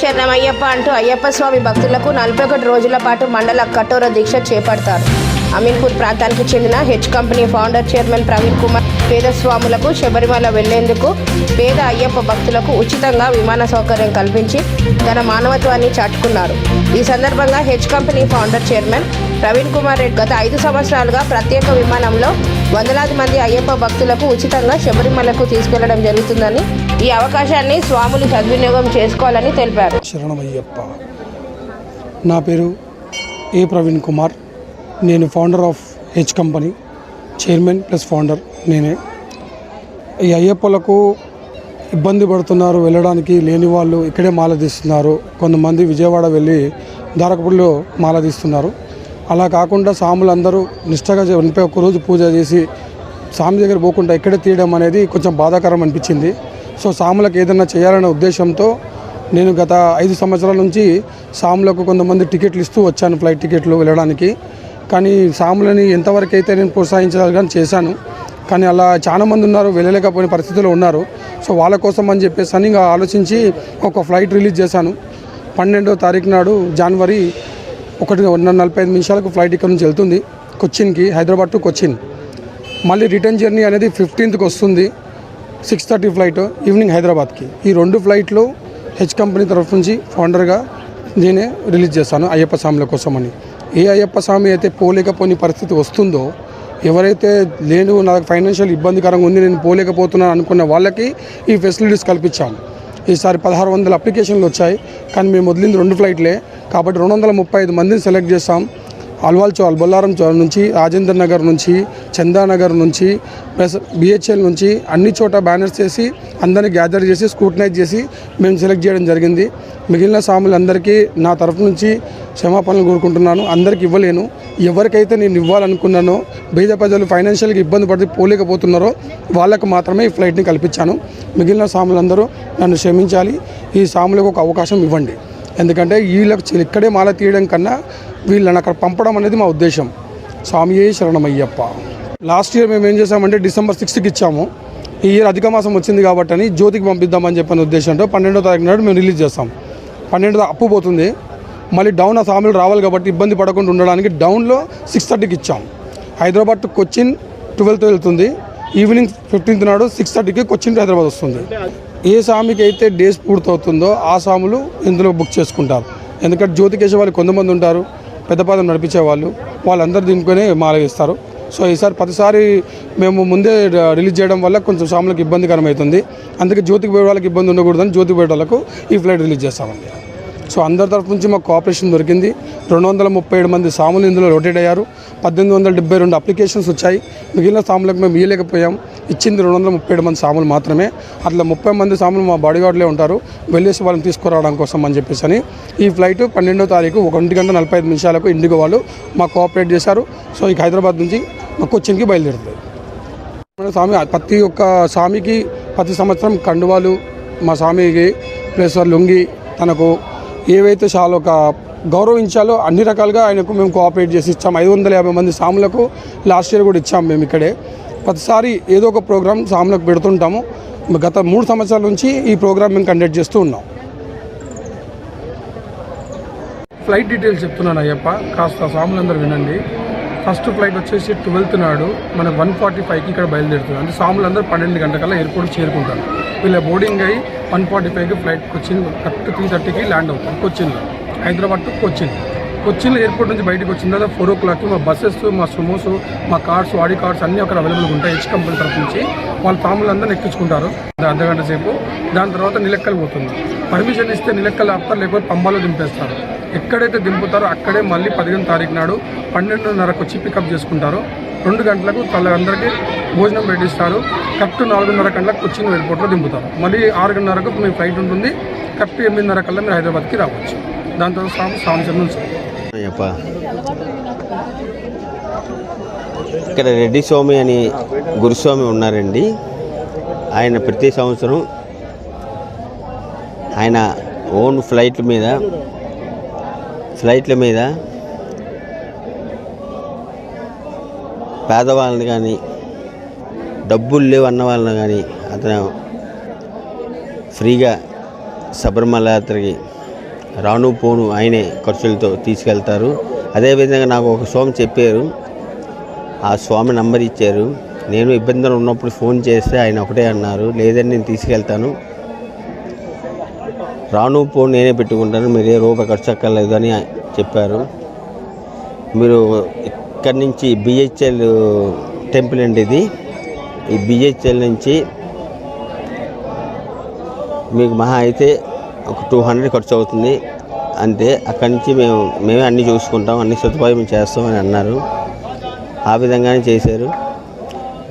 శరణమయ్యప్ప అంటూ అయ్యప్ప స్వామి భక్తులకు 41 రోజుల పాటు మండల కఠోర దీక్ష చేపడతారు. అమీన్పూర్ ప్రాంతానికి చెందిన H company founder chairman Praveen Kumar పేద స్వాములకు శబరిమల వెళ్లేందుకు పేద అయ్యప్ప భక్తులకు ఉచితంగా విమాన సౌకర్యం కల్పించి తన మానవత్వాన్ని చాటుకున్నారు. ఈ సందర్భంగా H company founder chairman Praveen Kumar Reddy గత 5 సంవత్సరాలుగా ప్రత్యేక విమానంలో వందలాది మంది అయ్యప్ప భక్తులకు ఉచితంగా శబరిమలకు తీసుకెళ్లడం జరుగుతుందని, ఈ అవకాశాన్ని స్వాములు సద్వినియోగం చేసుకోవాలని తెలిపారు. శరణమయ్యప్ప. నా పేరు ఏ ప్రవీణ్ కుమార్. నేను founder of H company, chairman plus founder నేనే. ఈ అయ్యప్పలకు ఇబ్బంది పడుతున్నారు, వెళ్ళడానికి లేని వాళ్ళు ఇక్కడే మాల తీస్తున్నారు. కొంతమంది విజయవాడ వెళ్ళి ద్వారకపూడిలో మాల తీస్తున్నారు. అలా కాకుండా సాములందరూ నిష్టగా 81 రోజు పూజ చేసి స్వామి దగ్గర పోకుండా ఇక్కడే తీయడం అనేది కొంచెం బాధాకరం అనిపించింది. సో సాములకు ఏదైనా చేయాలనే ఉద్దేశంతో నేను గత 5 సంవత్సరాల నుంచి సాములకు కొంతమంది టికెట్లు ఇస్తూ వచ్చాను, ఫ్లైట్ టికెట్లు వెళ్ళడానికి. కానీ సాములని ఎంతవరకు అయితే నేను ప్రోత్సహించాలని చేశాను. కానీ అలా చాలామంది ఉన్నారు, వెళ్ళలేకపోయిన పరిస్థితుల్లో ఉన్నారు. సో వాళ్ళ కోసం అని చెప్పేసి ఇంకా ఆలోచించి ఒక ఫ్లైట్ రిలీజ్ చేశాను. 12వ తారీఖు నాడు జనవరి 1:45 ఫ్లైట్ ఇక్కడ నుంచి వెళ్తుంది కొచ్చిన్కి, హైదరాబాద్ టు కొచ్చిన్. మళ్ళీ రిటర్న్ జర్నీ అనేది 15కి వస్తుంది, 6:30 ఫ్లైట్ ఈవినింగ్ హైదరాబాద్కి. ఈ 2 ఫ్లైట్లు హెచ్ కంపెనీ తరఫు నుంచి ఫౌండర్గా నేనే రిలీజ్ చేశాను అయ్యప్ప స్వాముల కోసమని. ఏ అయ్యప్ప స్వామి అయితే పోలేకపోని పరిస్థితి వస్తుందో, ఎవరైతే లేను నాకు ఫైనాన్షియల్ ఇబ్బందికరంగా ఉంది, నేను పోలేకపోతున్నాను అనుకున్న వాళ్ళకి ఈ ఫెసిలిటీస్ కల్పించాము. ఈసారి 1600 అప్లికేషన్లు వచ్చాయి, కానీ మేము వదిలింది 2 ఫ్లైట్లే. కాబట్టి 235 మందిని సెలెక్ట్ చేస్తాం. అల్వాల్ చౌల్, బొల్లారం చౌల్ నుంచి, రాజేంద్ర నగర్ నుంచి, చందానగర్ నుంచి, ప్లస్ బిహెచ్ఎల్ నుంచి అన్ని చోట బ్యానర్స్ చేసి అందరినీ గ్యాదర్ చేసి స్క్రూటనైజ్ చేసి మేము సెలెక్ట్ చేయడం జరిగింది. మిగిలిన సాములందరికీ నా తరఫు నుంచి క్షమాపణలు కోరుకుంటున్నాను. అందరికీ ఇవ్వలేను. ఎవరికైతే నేను ఇవ్వాలనుకున్నానో, పేద ప్రజలు ఫైనాన్షియల్గా ఇబ్బంది పడి పోలేకపోతున్నారో వాళ్ళకు మాత్రమే ఈ ఫ్లైట్ని కల్పించాను. మిగిలిన సాములందరూ నన్ను క్షమించాలి. ఈ సాములకు ఒక అవకాశం ఇవ్వండి. ఎందుకంటే వీళ్ళకి ఇక్కడే మాల తీయడం కన్నా వీళ్ళని అక్కడ పంపడం అనేది మా ఉద్దేశం. స్వామియే శరణమయ్యప్ప. లాస్ట్ ఇయర్ మేము ఏం చేసామంటే December 6కి ఇచ్చాము. ఈ ఇయర్ అధిక మాసం వచ్చింది కాబట్టి అని జ్యోతికి పంపిద్దామని చెప్పిన ఉద్దేశంతో 12వ తారీఖు నాడు మేము రిలీజ్ చేస్తాం. 12 అప్పు పోతుంది, మళ్ళీ డౌన్ ఆ సాములు రావాలి కాబట్టి ఇబ్బంది పడకుండా ఉండడానికి డౌన్లో 6:30కి ఇచ్చాం. హైదరాబాద్ టు కొచ్చిన్ 12తో వెళ్తుంది. ఈవినింగ్ 15th నాడు 6:30కి కొచ్చిన్ టు హైదరాబాద్ వస్తుంది. ఏ స్వామికి అయితే డేస్ పూర్తవుతుందో ఆ స్వాములు ఇందులో బుక్ చేసుకుంటారు. ఎందుకంటే జ్యోతికేసే వాళ్ళు కొంతమంది ఉంటారు, పెద్ద పాదం నడిపించే వాళ్ళందరూ దీనికొనే మాల వేస్తారు. సో ఈసారి ప్రతిసారి మేము ముందే రిలీజ్ చేయడం వల్ల కొంచెం స్వాములకు ఇబ్బందికరం అవుతుంది. అందుకే జ్యోతికి పోయే వాళ్ళకి ఇబ్బంది ఉండకూడదని జ్యోతికి పోయే వాళ్ళకు ఈ ఫ్లైట్ రిలీజ్ చేస్తామండి. సో అందరి తరఫు నుంచి మాకు కోఆపరేషన్ దొరికింది. 237 మంది సాములు ఇందులో రొటేట్ అయ్యారు. 1872 అప్లికేషన్స్ వచ్చాయి. మిగిలిన సాములకు మేము ఇవ్వలేకపోయాం. ఇచ్చింది 237 మంది సాములు మాత్రమే. అట్లా 30 మంది సాములు మా బాడీగార్డ్లే ఉంటారు, వెళ్ళేసి వాళ్ళని తీసుకురావడం కోసం అని చెప్పేసి అని ఈ ఫ్లైట్ 12వ తారీఖు 1:45 ఇండిగో వాళ్ళు మాకు కోఆపరేట్ చేశారు. సో ఇక హైదరాబాద్ నుంచి మా కొచ్చిన్కి బయలుదేరుతుంది. స్వామి ప్రతి ఒక్క స్వామికి ప్రతి సంవత్సరం కండువాలు మా స్వామికి ప్లస్ లుంగి తనకు ఏవైతే చాలా ఒక గౌరవించాలో అన్ని రకాలుగా ఆయనకు మేము కోఆపరేట్ చేసి ఇచ్చాం. 550 మంది సాములకు లాస్ట్ ఇయర్ కూడా ఇచ్చాము మేము ఇక్కడే. ప్రతిసారి ఏదో ఒక ప్రోగ్రామ్ సాములకు పెడుతుంటాము. గత 3 సంవత్సరాల నుంచి ఈ ప్రోగ్రామ్ మేము కండక్ట్ చేస్తూ ఉన్నాం. ఫ్లైట్ డీటెయిల్స్ చెప్తున్నాను అయ్యప్ప, కాస్త సాములందరూ వినండి. ఫస్ట్ ఫ్లైట్ వచ్చేసి 12th నాడు మనకు 1:45కి ఇక్కడ బయలుదేరుతుంది. అంటే సాములందరూ 12 గంటలకల్లా ఎయిర్పోర్ట్ చేరుకుంటారు. వీళ్ళ బోర్డింగ్ అయ్యి 1:45కి ఫ్లైట్ కరెక్ట్ 3:30కి ల్యాండ్ అవుతుంది కొచ్చిన్లో, హైదరాబాద్ టు కొచ్చిన్. కొచ్చిన్లో ఎయిర్పోర్ట్ నుంచి బయటకు వచ్చిన తర్వాత 4 o'clockకి మా బస్సెస్, మా సుమోస్, మా కార్స్, ఆడి కార్స్ అన్నీ అక్కడ అవైలబుల్గా ఉంటాయి. హెచ్ కంపెనీ తరఫు నుంచి వాళ్ళ సాములందరినీ ఎక్కించుకుంటారు అర్ధగంట సేపు. దాని తర్వాత నిలెక్కలు పోతుంది. పర్మిషన్ ఇస్తే నిలెక్కలు ఆపుతారు, లేకపోతే పంబాలో దింపేస్తారు. ఎక్కడైతే దింపుతారో అక్కడే మళ్ళీ 15వ తారీఖు నాడు 12:30కు వచ్చి పికప్ చేసుకుంటారు. 2 గంటలకు వాళ్ళందరికీ భోజనం పెట్టిస్తారు. కరెక్ట్ 4:30 గంటలకు కొచ్చిన్ ఎయిర్పోర్ట్లో దింపుతారు. మళ్ళీ 6:30కు మీ ఫ్లైట్ ఉంటుంది. కరెక్ట్ 8:30 కల్లా మీరు హైదరాబాద్కి రావచ్చు. దాంతో సాంసంగ్ ఇక్కడ రెడ్డి స్వామి అని గురుస్వామి ఉన్నారండి. ఆయన ప్రతి సంవత్సరం ఆయన ఓన్ ఫ్లైట్ల మీద పేదవాళ్ళని కానీ డబ్బులు లేవు అన్న వాళ్ళని కానీ అతను ఫ్రీగా శబరిమల యాత్రకి రాను పోను ఆయనే ఖర్చులతో తీసుకెళ్తారు. అదేవిధంగా నాకు ఒక స్వామి చెప్పారు, ఆ స్వామి నంబర్ ఇచ్చారు. నేను ఇబ్బందులు ఉన్నప్పుడు ఫోన్ చేస్తే ఆయన ఒకటే అన్నారు, లేదని నేను తీసుకెళ్తాను, రాను పోను నేనే పెట్టుకుంటాను, మీరు ఏ రూపాయి ఖర్చు అక్కర్లేదు అని చెప్పారు. మీరు ఇక్కడి నుంచి బిహెచ్ఎల్ టెంపుల్ అండి ఇది. ఈ బిహెచ్ఎల్ నుంచి మీకు మహా అయితే ఒక 200 ఖర్చు అవుతుంది అంతే. అక్కడి నుంచి మేమే అన్నీ చూసుకుంటాం, అన్ని సదుపాయం చేస్తాం అని అన్నారు. ఆ విధంగానే చేశారు.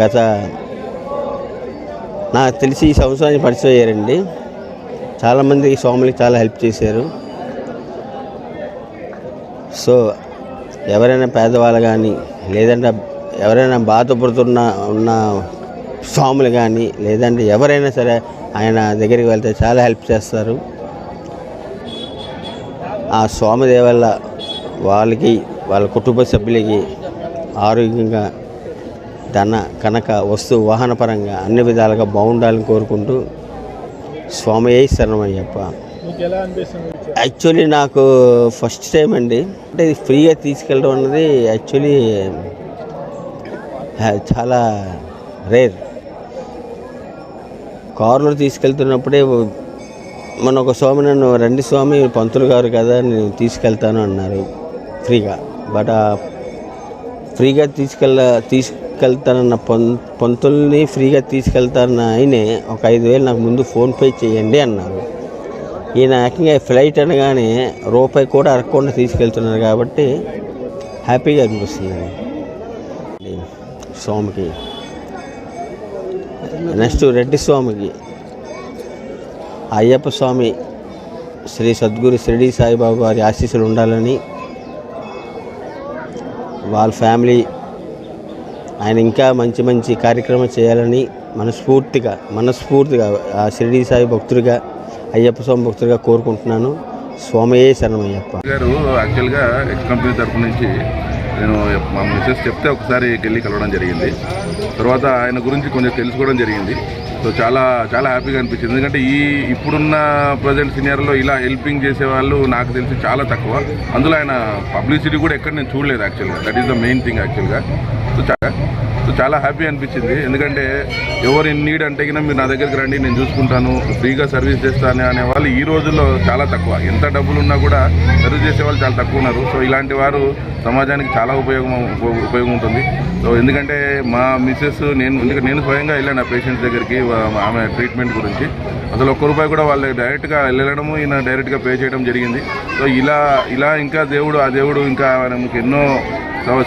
గత నాకు తెలిసి ఈ సంవత్సరానికి పరిచయం అయ్యారండి. చాలామంది స్వాములకి చాలా హెల్ప్ చేశారు. సో ఎవరైనా పేదవాళ్ళు కానీ, లేదంటే ఎవరైనా ఉన్న స్వాములు కానీ, లేదంటే ఎవరైనా సరే ఆయన దగ్గరికి వెళ్తే చాలా హెల్ప్ చేస్తారు. ఆ స్వామి దయ వల్ల వాళ్ళకి, వాళ్ళ కుటుంబ సభ్యులకి ఆరోగ్యంగా, ధన కనక వస్తు వాహన పరంగా అన్ని విధాలుగా బాగుండాలని కోరుకుంటూ స్వామియే శరణమయ్యప్ప. యాక్చువల్లీ నాకు ఫస్ట్ టైం అండి. అంటే ఇది ఫ్రీగా తీసుకెళ్ళడం అన్నది యాక్చువల్లీ చాలా రేర్. కారులో తీసుకెళ్తున్నప్పుడే మన ఒక స్వామి నన్ను, రండి స్వామి పంతులు గారు కదా నేను తీసుకెళ్తాను అన్నారు ఫ్రీగా. బట్ ఫ్రీగా తీసుకెళ్తానన్న పంతుల్ని ఫ్రీగా తీసుకెళ్తానన్న ఆయనే ఒక 5,000 నాకు ముందు ఫోన్పే చేయండి అన్నారు. ఈయన ఏకంగా ఫ్లైట్ అనగానే రూపాయి కూడా అరగకుండా తీసుకెళ్తున్నారు కాబట్టి హ్యాపీగా అనిపిస్తుందండి స్వామికి. నెక్స్ట్ రెడ్డి స్వామికి, అయ్యప్ప స్వామి శ్రీ సద్గురు షిరిడి సాయిబాబా వారి ఆశీస్సులు ఉండాలని, వాళ్ళ ఫ్యామిలీ ఆయన ఇంకా మంచి మంచి కార్యక్రమం చేయాలని మనస్ఫూర్తిగా ఆ షిరిడి సాయి భక్తుడిగా, అయ్యప్ప స్వామి భక్తుడిగా కోరుకుంటున్నాను. స్వామియే శరణమయ్యప్ప గారు. యాక్చువల్గా ఎక్స్ కంపెనీ తరఫు నుంచి నేను మా మిసెస్ చెప్తే ఒకసారి వెళ్ళి కలవడం జరిగింది. తర్వాత ఆయన గురించి కొంచెం తెలుసుకోవడం జరిగింది. సో చాలా చాలా హ్యాపీగా అనిపించింది. ఎందుకంటే ఇప్పుడున్న ప్రజెంట్ సీనియర్లో ఇలా హెల్పింగ్ చేసేవాళ్ళు నాకు తెలిసి చాలా తక్కువ. అందులో ఆయన పబ్లిసిటీ కూడా ఎక్కడ నేను చూడలేదు యాక్చువల్గా. That is the main thing యాక్చువల్గా. సో చాలా హ్యాపీ అనిపించింది. ఎందుకంటే ఎవరు ఇన్ నీడ్ అంటే కన్నా మీరు నా దగ్గరికి రండి, నేను చూసుకుంటాను, ఫ్రీగా సర్వీస్ చేస్తాను అనే వాళ్ళు ఈ రోజుల్లో చాలా తక్కువ. ఎంత డబ్బులు ఉన్నా కూడా సర్వీస్ చేసే వాళ్ళు చాలా తక్కువ ఉన్నారు. సో ఇలాంటి వారు సమాజానికి చాలా ఉపయోగం ఉంటుంది. సో ఎందుకంటే మా మిస్సెస్ నేను స్వయంగా వెళ్ళాను ఆ పేషెంట్స్ దగ్గరికి, ఆమె ట్రీట్మెంట్ గురించి. అసలు ఒక్క రూపాయి కూడా వాళ్ళు డైరెక్ట్గా వెళ్ళడము, ఈయన డైరెక్ట్గా పే చేయడం జరిగింది. సో ఇలా ఇంకా ఆ దేవుడు ఇంకా మనకి ఎన్నో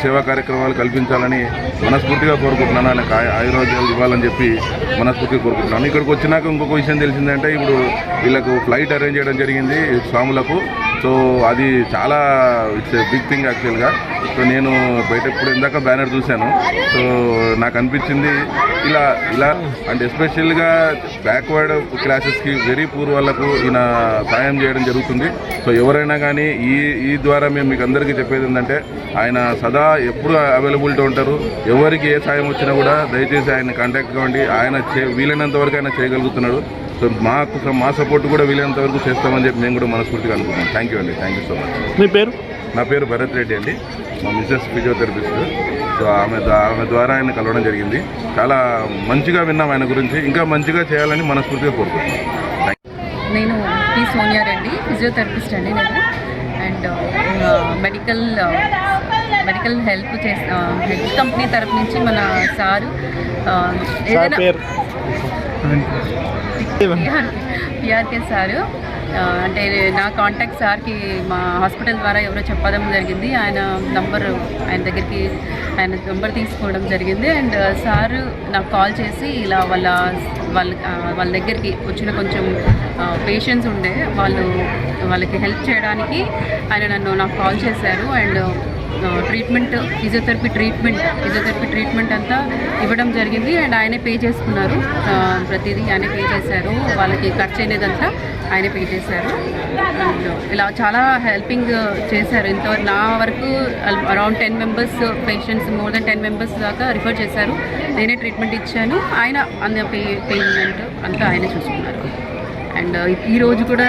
సేవా కార్యక్రమాలు కల్పించాలని మనస్ఫూర్తిగా కోరుకుంటున్నాను. ఆయనకు ఆయుర్వేదాలు ఇవ్వాలని చెప్పి మనస్ఫూర్తిగా కోరుకుంటున్నాను. ఇక్కడికి వచ్చినాక ఇంకొక విషయం తెలిసిందంటే, ఇప్పుడు వీళ్ళకు ఫ్లైట్ అరేంజ్ చేయడం జరిగింది స్వాములకు. సో అది చాలా ఇట్స్ బిగ్ థింగ్ యాక్చువల్గా. సో నేను బయట ఇప్పుడు ఇందాక బ్యానర్ చూశాను. సో నాకు అనిపించింది ఇలా అండ్ ఎస్పెషల్గా బ్యాక్వర్డ్ క్లాసెస్కి, వెరీ పూర్ వాళ్ళకు ఈయన సాయం చేయడం జరుగుతుంది. సో ఎవరైనా కానీ ఈ ద్వారా మేము మీకు అందరికీ చెప్పేది ఏంటంటే, ఆయన సదా ఎప్పుడు అవైలబిలిటీ ఉంటారు. ఎవరికి ఏ సాయం వచ్చినా కూడా దయచేసి ఆయన కాంటాక్ట్ కావండి. ఆయన వీలైనంత వరకు ఆయన చేయగలుగుతున్నాడు. సో మా సపోర్ట్ కూడా వీలైనంత వరకు చేస్తామని చెప్పి మేము కూడా మనస్ఫూర్తిగా అనుకుంటున్నాం. థ్యాంక్ యూ అండి. Thank you so much. మీ పేరు? నా పేరు భరత్ రెడ్డి అండి. మా మిసెస్ ఫిజియోథెరపిస్ట్. సో ఆమె ద్వారా ఆయన కలవడం జరిగింది. చాలా మంచిగా విన్నాం ఆయన గురించి. ఇంకా మంచిగా చేయాలని మనస్ఫూర్తిగా కోరుకుంటున్నాం. నేను పి సోనియా రెడ్డి, ఫిజియోథెరపిస్ట్ అండి నేను. And medical help health company తరఫు నుంచి మన సారు ఏదైనా పిఆర్కే సారు అంటే నా కాంటాక్ట్ సార్కి మా హాస్పిటల్ ద్వారా ఎవరో చెప్పడం జరిగింది. ఆయన నంబర్ తీసుకోవడం జరిగింది. అండ్ సారు నాకు కాల్ చేసి ఇలా వాళ్ళ దగ్గరికి వచ్చిన కొంచెం పేషెంట్స్ ఉండే వాళ్ళకి హెల్ప్ చేయడానికి ఆయన నాకు కాల్ చేశారు. అండ్ ఫిజియోథెరపీ ట్రీట్మెంట్ అంతా ఇవ్వడం జరిగింది. అండ్ ఆయనే పే చేసుకున్నారు. ప్రతిదీ ఆయనే పే చేశారు. వాళ్ళకి ఖర్చు అయినదంతా ఆయనే పే చేశారు. అండ్ ఇలా చాలా హెల్పింగ్ చేశారు. ఇంతవరకు నా వరకు around 10 members patients, more than 10 members దాకా రిఫర్ చేశారు. నేనే ట్రీట్మెంట్ ఇచ్చాను. ఆయన అన్న పేమెంట్ అంతా ఆయనే చూసుకున్నారు. అండ్ ఈరోజు కూడా